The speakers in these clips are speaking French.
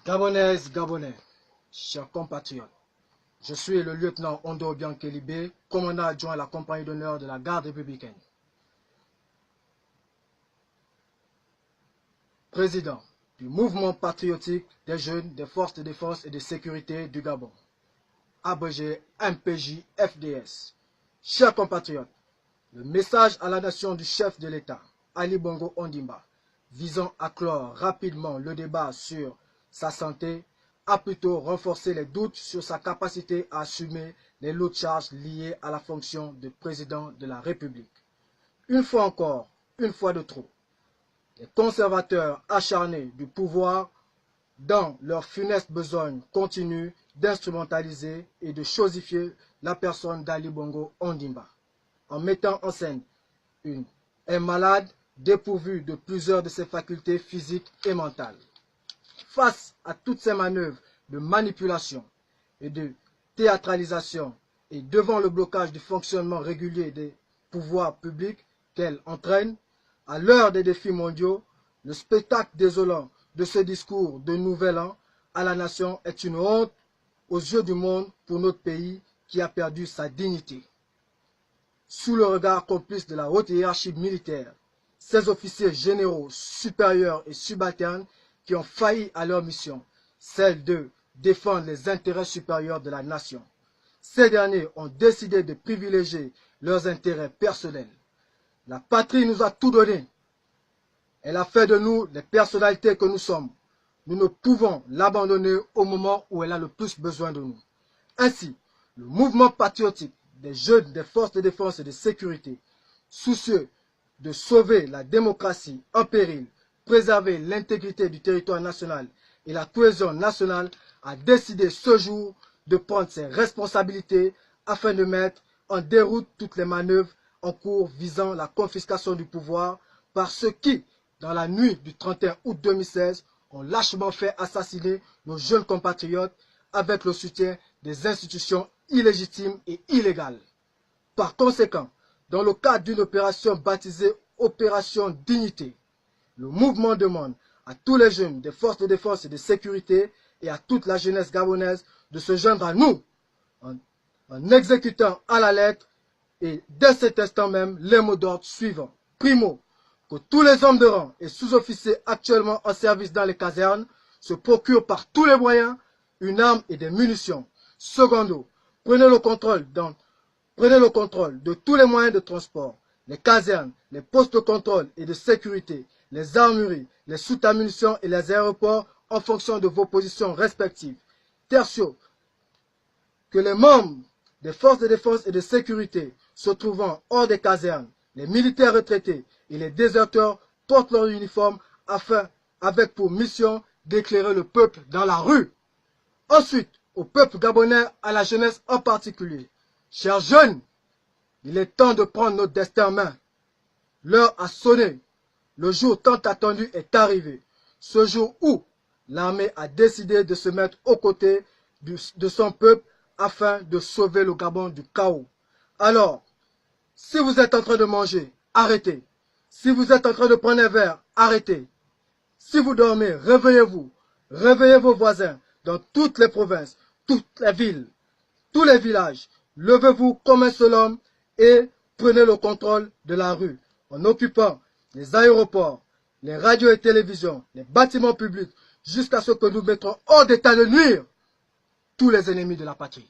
Gabonaises, Gabonais, chers compatriotes, je suis le lieutenant Ondo Biankelibé, commandant adjoint à la compagnie d'honneur de la garde républicaine. Président du mouvement patriotique des jeunes des forces de défense et de sécurité du Gabon, abrégé MPJ-FDS. Chers compatriotes, le message à la nation du chef de l'État, Ali Bongo Ondimba, visant à clore rapidement le débat sur sa santé, a plutôt renforcé les doutes sur sa capacité à assumer les lourdes charges liées à la fonction de président de la République. Une fois encore, une fois de trop, les conservateurs acharnés du pouvoir, dans leur funeste besogne, continuent d'instrumentaliser et de chosifier la personne d'Ali Bongo Ondimba, en mettant en scène un malade dépourvu de plusieurs de ses facultés physiques et mentales. Face à toutes ces manœuvres de manipulation et de théâtralisation et devant le blocage du fonctionnement régulier des pouvoirs publics qu'elle entraîne, à l'heure des défis mondiaux, le spectacle désolant de ce discours de Nouvel An à la nation est une honte aux yeux du monde pour notre pays qui a perdu sa dignité. Sous le regard complice de la haute hiérarchie militaire, ces officiers généraux, supérieurs et subalternes qui ont failli à leur mission, celle de défendre les intérêts supérieurs de la nation. Ces derniers ont décidé de privilégier leurs intérêts personnels. La patrie nous a tout donné. Elle a fait de nous les personnalités que nous sommes. Nous ne pouvons l'abandonner au moment où elle a le plus besoin de nous. Ainsi, le mouvement patriotique des jeunes des forces de défense et de sécurité, soucieux de sauver la démocratie en péril, préserver l'intégrité du territoire national et la cohésion nationale, a décidé ce jour de prendre ses responsabilités afin de mettre en déroute toutes les manœuvres en cours visant la confiscation du pouvoir par ceux qui, dans la nuit du 31 août 2016, ont lâchement fait assassiner nos jeunes compatriotes avec le soutien des institutions illégitimes et illégales. Par conséquent, dans le cadre d'une opération baptisée Opération Dignité, le mouvement demande à tous les jeunes des forces de défense et de sécurité et à toute la jeunesse gabonaise de se joindre à nous en exécutant à la lettre et dès cet instant même les mots d'ordre suivants. Primo, que tous les hommes de rang et sous-officiers actuellement en service dans les casernes se procurent par tous les moyens une arme et des munitions. Secondo, prenez le contrôle de tous les moyens de transport, les casernes, les postes de contrôle et de sécurité, les armureries, les soutes à munitions et les aéroports en fonction de vos positions respectives. Tertio, que les membres des forces de défense et de sécurité se trouvant hors des casernes, les militaires retraités et les déserteurs portent leur uniforme avec pour mission d'éclairer le peuple dans la rue. Ensuite, au peuple gabonais, à la jeunesse en particulier. Chers jeunes, il est temps de prendre notre destin en main. L'heure a sonné. Le jour tant attendu est arrivé. Ce jour où l'armée a décidé de se mettre aux côtés de son peuple afin de sauver le Gabon du chaos. Alors, si vous êtes en train de manger, arrêtez. Si vous êtes en train de prendre un verre, arrêtez. Si vous dormez, réveillez-vous. Réveillez vos voisins dans toutes les provinces, toutes les villes, tous les villages. Levez-vous comme un seul homme et prenez le contrôle de la rue en occupant les aéroports, les radios et télévisions, les bâtiments publics, jusqu'à ce que nous mettrons hors d'état de nuire tous les ennemis de la patrie.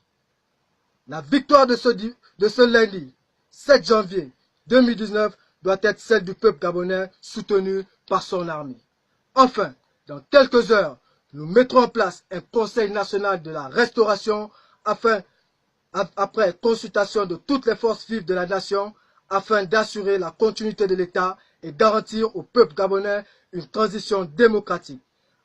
La victoire de ce lundi, 7 janvier 2019, doit être celle du peuple gabonais soutenu par son armée. Enfin, dans quelques heures, nous mettrons en place un Conseil national de la restauration après consultation de toutes les forces vives de la nation, afin d'assurer la continuité de l'État et garantir au peuple gabonais une transition démocratique.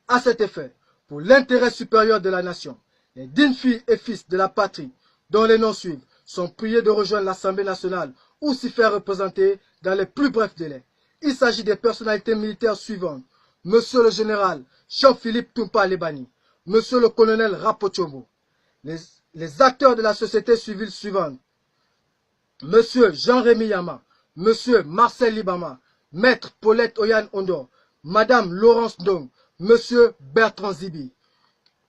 À cet effet, pour l'intérêt supérieur de la nation, les dignes filles et fils de la patrie, dont les noms suivent, sont priés de rejoindre l'Assemblée nationale ou s'y faire représenter dans les plus brefs délais. Il s'agit des personnalités militaires suivantes. Monsieur le général Jean-Philippe Toumpa Lebani, Monsieur le colonel Rapochomo, les acteurs de la société civile suivante, Monsieur Jean-Rémy Yama, Monsieur Marcel Libama, Maître Paulette Oyan Ondo, Madame Laurence Dong, Monsieur Bertrand Zibi.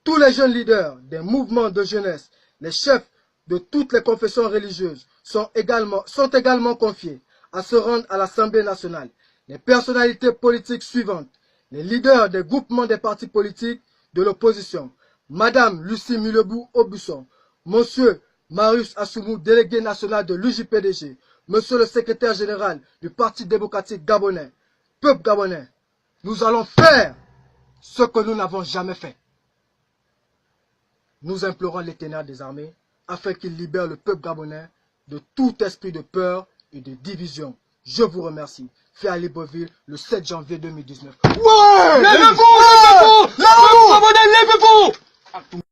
Tous les jeunes leaders des mouvements de jeunesse, les chefs de toutes les confessions religieuses sont également confiés à se rendre à l'Assemblée nationale. Les personnalités politiques suivantes, les leaders des groupements des partis politiques de l'opposition, Madame Lucie Mulebou-Aubusson, Monsieur Marius Assoumou, délégué national de l'UJPDG, Monsieur le secrétaire général du Parti démocratique gabonais, peuple gabonais, nous allons faire ce que nous n'avons jamais fait. Nous implorons l'Éternel des armées afin qu'il libère le peuple gabonais de tout esprit de peur et de division. Je vous remercie. Fait à Libreville le 7 janvier 2019. Ouais! Levez-vous! Levez-vous! Levez-vous! Levez-vous!